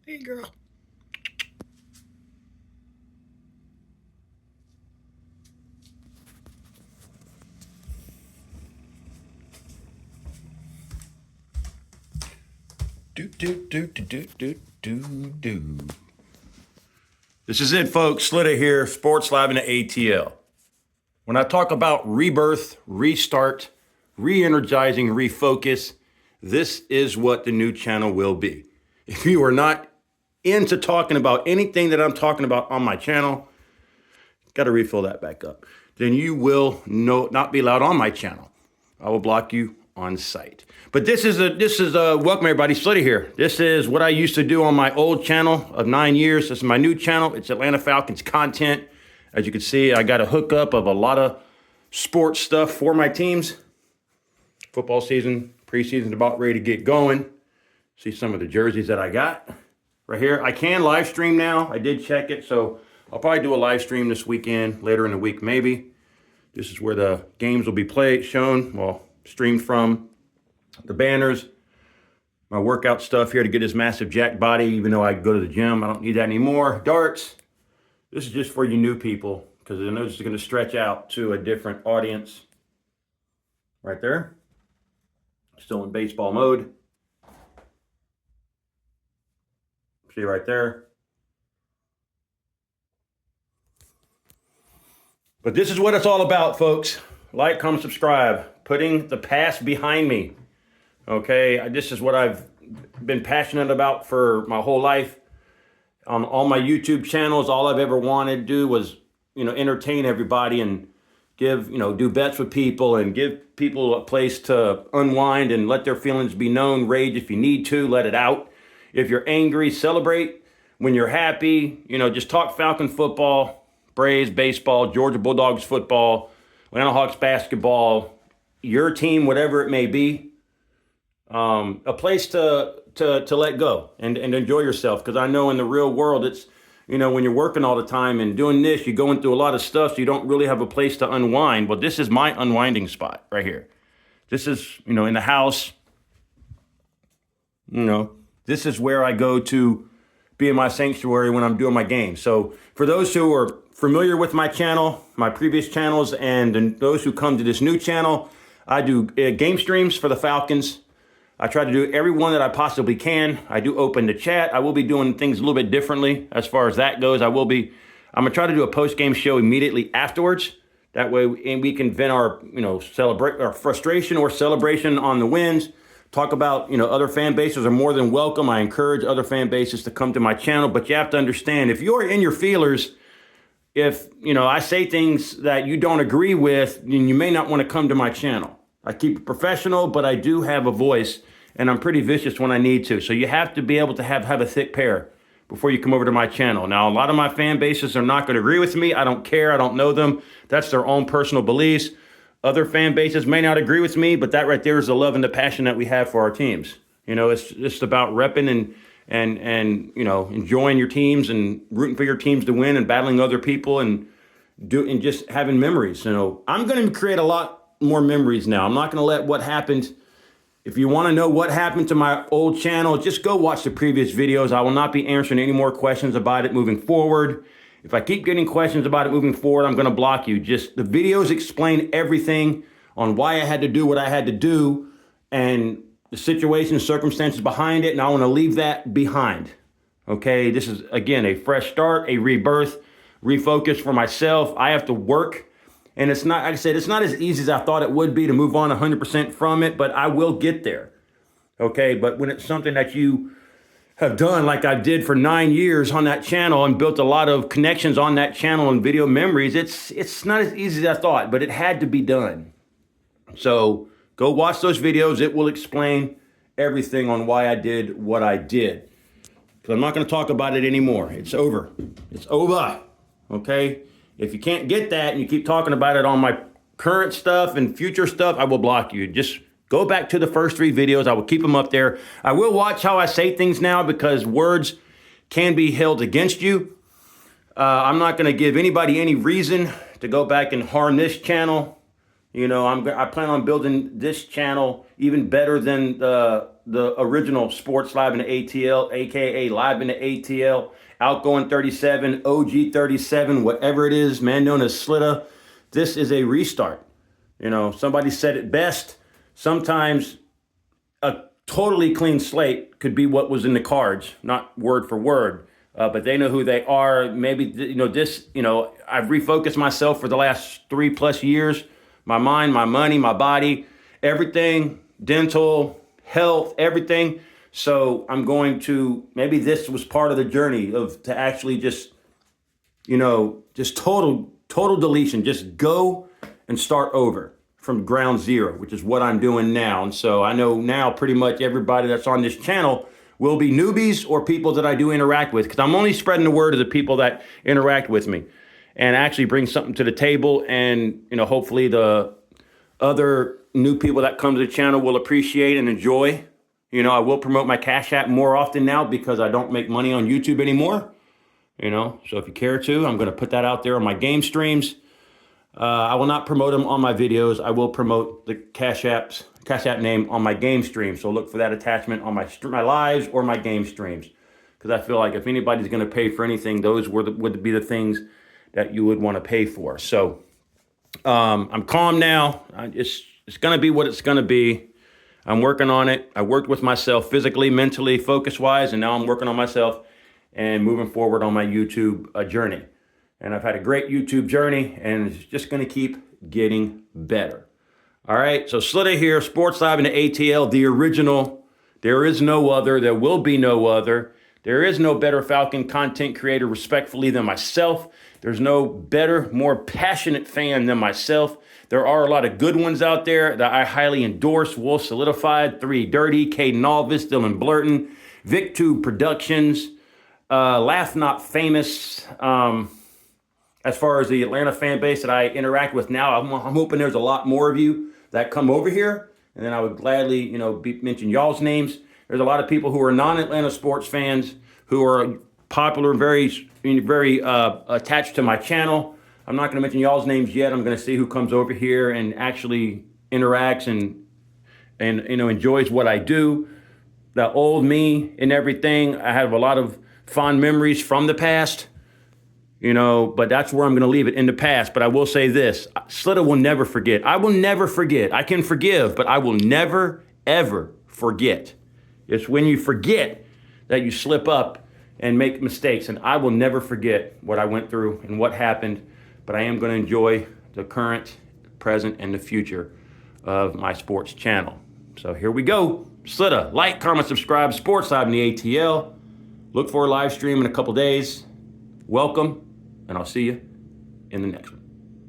Hey, girl. Do. This is it, folks. Slita here, Sports Live in the ATL. When I talk about rebirth, restart, re-energizing, refocus, this is what the new channel will be. If you are not into talking about anything that I'm talking about on my channel, got to refill that back up, then you will not be allowed on my channel. I will block you on site. But this is welcome everybody, Slita here. This is what I used to do on my old channel of 9 years. This is my new channel. It's Atlanta Falcons content. As you can see, I got a hookup of a lot of sports stuff for my teams. Football season, preseason's about ready to get going. See some of the jerseys that I got right here. I can live stream now. I did check it, so I'll probably do a live stream this weekend, later in the week maybe. This is where the games will be streamed from. The banners, my workout stuff here to get this massive jacked body, even though I go to the gym. I don't need that anymore. Darts. This is just for you new people, because I know this is going to stretch out to a different audience. Right there. Still in baseball mode. See right there. But this is what it's all about, folks. Like, comment, subscribe. Putting the past behind me. Okay, this is what I've been passionate about for my whole life. On all my YouTube channels, all I've ever wanted to do was, entertain everybody and give, do bets with people and give people a place to unwind and let their feelings be known. Rage if you need to, let it out. If you're angry, celebrate. When you're happy, just talk Falcon football, Braves baseball, Georgia Bulldogs football, Atlanta Hawks basketball, your team, whatever it may be. A place to let go and enjoy yourself. Because I know in the real world, it's, when you're working all the time and doing this, you're going through a lot of stuff, so you don't really have a place to unwind. Well, this is my unwinding spot right here. This is, in the house, this is where I go to be in my sanctuary when I'm doing my game. So for those who are familiar with my channel, my previous channels, and those who come to this new channel, I do game streams for the Falcons. I try to do every one that I possibly can. I do open the chat. I will be doing things a little bit differently as far as that goes. I'm gonna try to do a post-game show immediately afterwards. That way, and we can vent our, celebrate our frustration or celebration on the wins. Talk about, other fan bases are more than welcome. I encourage other fan bases to come to my channel, but you have to understand, if you're in your feelers, if, I say things that you don't agree with, then you may not want to come to my channel. I keep it professional, but I do have a voice, and I'm pretty vicious when I need to. So you have to be able to have a thick pair before you come over to my channel. Now, a lot of my fan bases are not going to agree with me. I don't care. I don't know them. That's their own personal beliefs. Other fan bases may not agree with me, but that right there is the love and the passion that we have for our teams. It's just about repping and enjoying your teams and rooting for your teams to win and battling other people and just having memories. I'm going to create a lot more memories now. I'm not going to let what happened. If you want to know what happened to my old channel, just go watch the previous videos. I will not be answering any more questions about it moving forward. If I keep getting questions about it moving forward, I'm going to block you. Just the videos explain everything on why I had to do what I had to do and the situation, circumstances behind it, and I want to leave that behind. Okay, this is, again, a fresh start, a rebirth, refocus for myself. I have to work. And it's not, like I said, it's not as easy as I thought it would be to move on 100% from it, but I will get there. Okay, but when it's something that you have done like I did for 9 years on that channel and built a lot of connections on that channel and video memories, it's not as easy as I thought, but it had to be done. So go watch those videos. It will explain everything on why I did what I did. Because I'm not going to talk about it anymore. It's over. It's over. Okay? If you can't get that and you keep talking about it on my current stuff and future stuff, I will block you. Just go back to the first 3 videos. I will keep them up there. I will watch how I say things now because words can be held against you. I'm not going to give anybody any reason to go back and harm this channel You know, I plan on building this channel even better than the original Sports Live in the ATL, aka Live in the ATL, Outgoing 37, OG 37, whatever it is, man, known as Slita. This is a restart. You know, somebody said it best. Sometimes a totally clean slate could be what was in the cards, not word for word. But they know who they are. Maybe, you know, I've refocused myself for the last 3+ years. My mind, my money, my body, everything, dental, health, everything. So I'm going to, maybe this was part of the journey to actually just, you know, just total deletion, just go and start over from ground zero, which is what I'm doing now. And so I know now pretty much everybody that's on this channel will be newbies or people that I do interact with, because I'm only spreading the word to the people that interact with me and actually bring something to the table. And, you know, hopefully the other new people that come to the channel will appreciate and enjoy. You know, I will promote my Cash App more often now because I don't make money on YouTube anymore. You know, so if you care to, I'm going to put that out there on my game streams. I will not promote them on my videos. I will promote the Cash App name on my game streams. So look for that attachment on my lives or my game streams, because I feel like if anybody's going to pay for anything, those would be the things that you would want to pay for. So I'm calm now. It's going to be what it's going to be. I'm working on it. I worked with myself physically, mentally, focus-wise, and now I'm working on myself and moving forward on my YouTube journey. And I've had a great YouTube journey, and it's just going to keep getting better. All right, so Slita here, Sports Live in the ATL, the original. There is no other. There will be no other. There is no better Falcon content creator, respectfully, than myself. There's no better, more passionate fan than myself. There are a lot of good ones out there that I highly endorse. Wolf Solidified, 3 Dirty, Caden Alvis, Dylan Blurton, VicTube Productions, Laugh Not Famous. As far as the Atlanta fan base that I interact with now, I'm hoping there's a lot more of you that come over here, and then I would gladly, you know, mention y'all's names. There's a lot of people who are non-Atlanta sports fans who are popular, very attached to my channel. I'm not going to mention y'all's names yet. I'm going to see who comes over here and actually interacts and you know, enjoys what I do. The old me and everything, I have a lot of fond memories from the past. You know, but that's where I'm going to leave it, in the past. But I will say this, Slita will never forget. I will never forget. I can forgive, but I will never, ever forget. It's when you forget that you slip up and make mistakes. And I will never forget what I went through and what happened. But I am going to enjoy the current, present, and the future of my sports channel. So here we go. Slita, like, comment, subscribe, Sports Live in the ATL. Look for a live stream in a couple days. Welcome. And I'll see you in the next one.